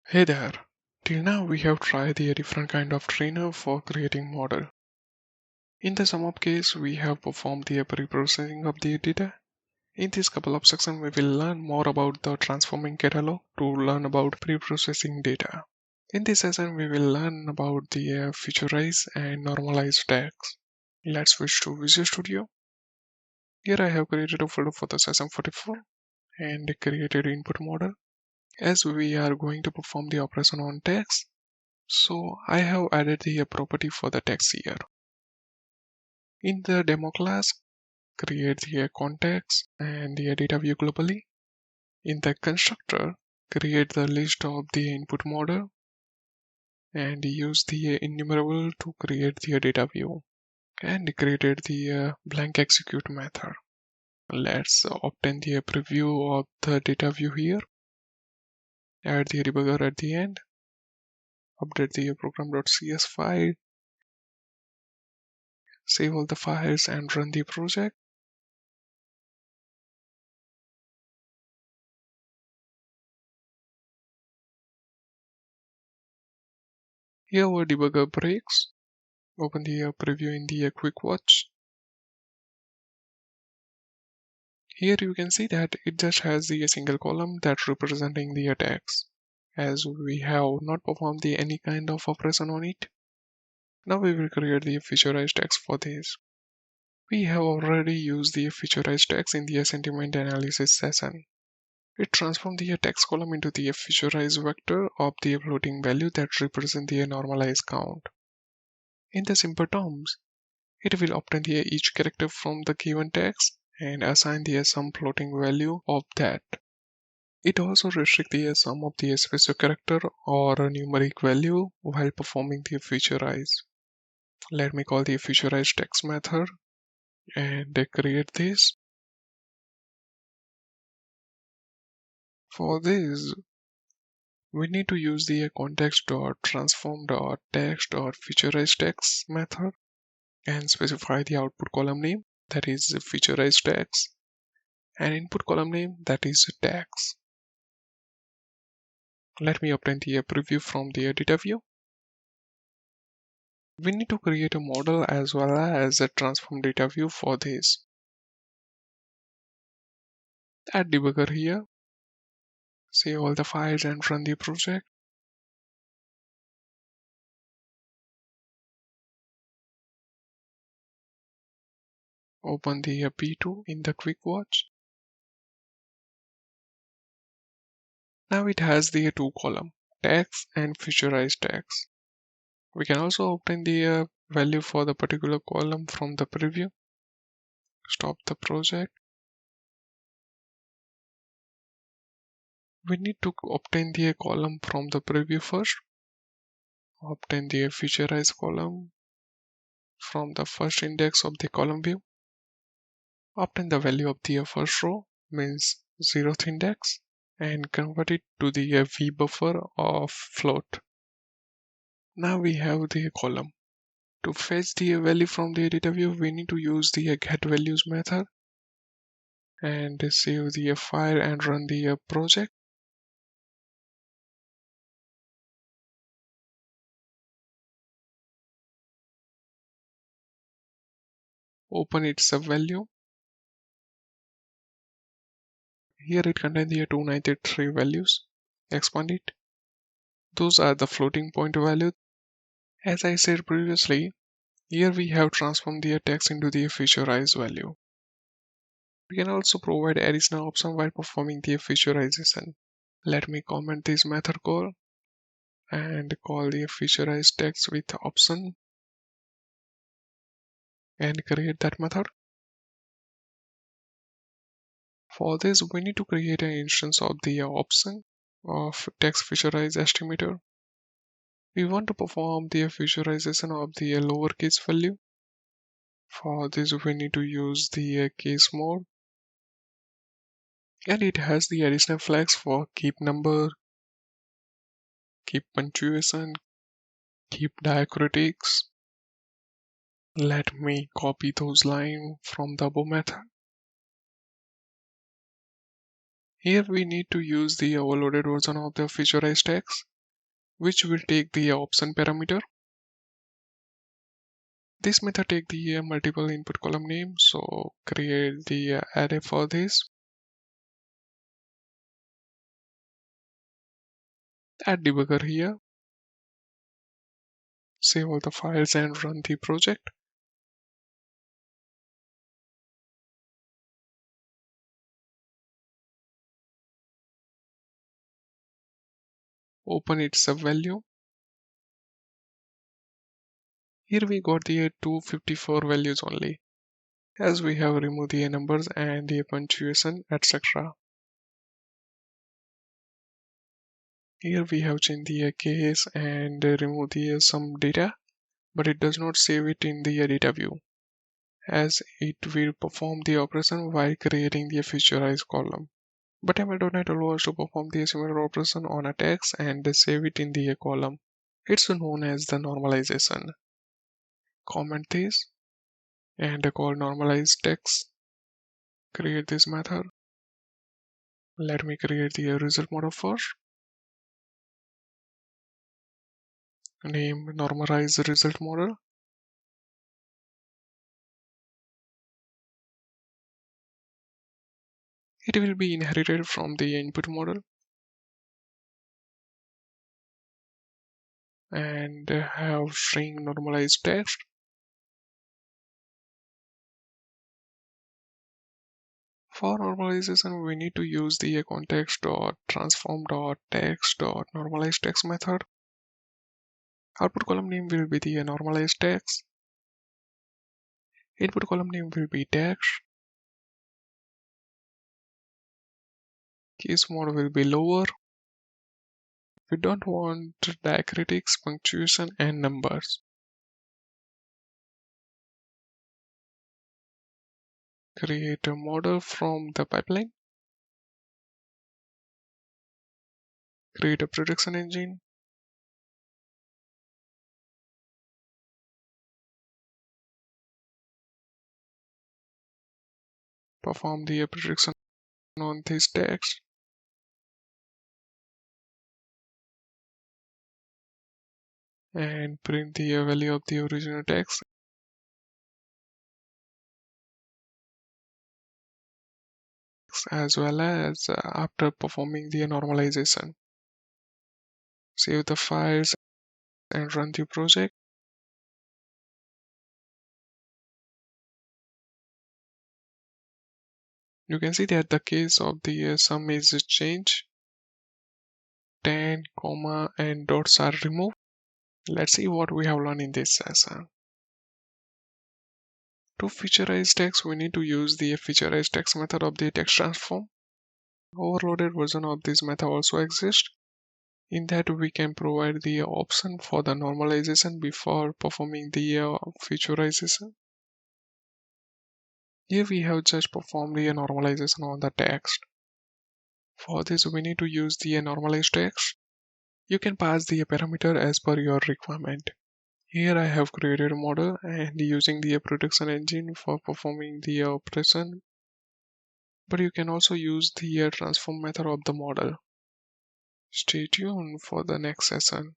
Hey there. Till now we have tried the different kind of trainer for creating model. In the sum up case, we have performed the pre-processing of the data. In this couple of sections, we will learn more about the transforming catalog to learn about pre-processing data. In this session, we will learn about the Featurize and Normalize tags. Let's switch to Visual Studio. Here I have created a folder for the session 44 and created input model. As we are going to perform the operation on text, so I have added the property for the text here. In the demo class, create the context and the data view globally. In the constructor, create the list of the input model and use the enumerable to create the data view and created the blank execute method. Let's obtain the preview of the data view here. Add the debugger at the end. Update the program.cs file. Save all the files and run the project. Here our debugger breaks. Open the preview in the quick watch. Here you can see that it just has the single column that representing the attacks, as we have not performed the any kind of operation on it. Now we will create the featurized text for this. We have already used the featurized text in the sentiment analysis session. It transforms the text column into the featurized vector of the floating value that represent the normalized count. In the simple terms, it will obtain the each character from the given text and assign the some floating value of that. It also restricts the sum of the specific character or a numeric value while performing the featurize. Let me call the featurize text method and create this. For this, we need to use the context.transform.text.featurize text method and specify the output column name, that is featurize text, and input column name, that is text. Let me obtain the preview from the data view. We need to create a model as well as a transform data view for this. Add debugger here. Save all the files and run the project. Open the P2 in the quick watch. Now it has the two column, text and featurized text. We can also obtain the value for the particular column from the preview. Stop the project. We need to obtain the column from the preview first. Obtain the featurized column from the first index of the column view. Obtain the value of the first row, means 0th index, and convert it to the v buffer of float. Now we have the column. To fetch the value from the data view, we need to use the getValues method and save the file and run the project. Open its value. Here it contains the 293 values. Expand it. Those are the floating point values. As I said previously, here we have transformed the text into the featurized value. We can also provide additional option while performing the featurization. Let me comment this method call and call the featurized text with option and create that method. For this, we need to create an instance of the option of text featurize estimator. We want to perform the featurization of the lowercase value. For this, we need to use the case mode, and it has the additional flags for keep number, keep punctuation, keep diacritics. Let me copy those lines from the above method. Here we need to use the overloaded version of the featurized text which will take the option parameter. This method take the multiple input column name, so create the array for this. Add debugger here. Save all the files and run the project. Open its sub-value. Here we got the 254 values only, as we have removed the numbers and the punctuation, etc. Here we have changed the case and removed the some data, but it does not save it in the data view, as it will perform the operation while creating the featurized column. But ML.NET allows us to perform the similar operation on a text and save it in the column. It's known as the normalization. Comment this and call normalize text. Create this method. Let me create the result model first. Name normalize result model. It will be inherited from the input model and have string normalized text. For normalization, we need to use the context.transform.text.normalize text method. Output column name will be the normalized text. Input column name will be text. Case mode will be lower. We don't want diacritics, punctuation, and numbers. Create a model from the pipeline. Create a prediction engine. Perform the prediction on this text. And print the value of the original text. As well as after performing the normalization. Save the files and run the project. You can see that the case of the sum is changed. 10, comma, and dots are removed. Let's see what we have learned in this session. To featurize text, we need to use the featurize text method of the text transform. Overloaded version of this method also exists. In that, we can provide the option for the normalization before performing the featurization. Here we have just performed the normalization on the text. For this, we need to use the normalized text. You can pass the parameter as per your requirement. Here I have created a model and using the prediction engine for performing the operation. But you can also use the transform method of the model. Stay tuned for the next session.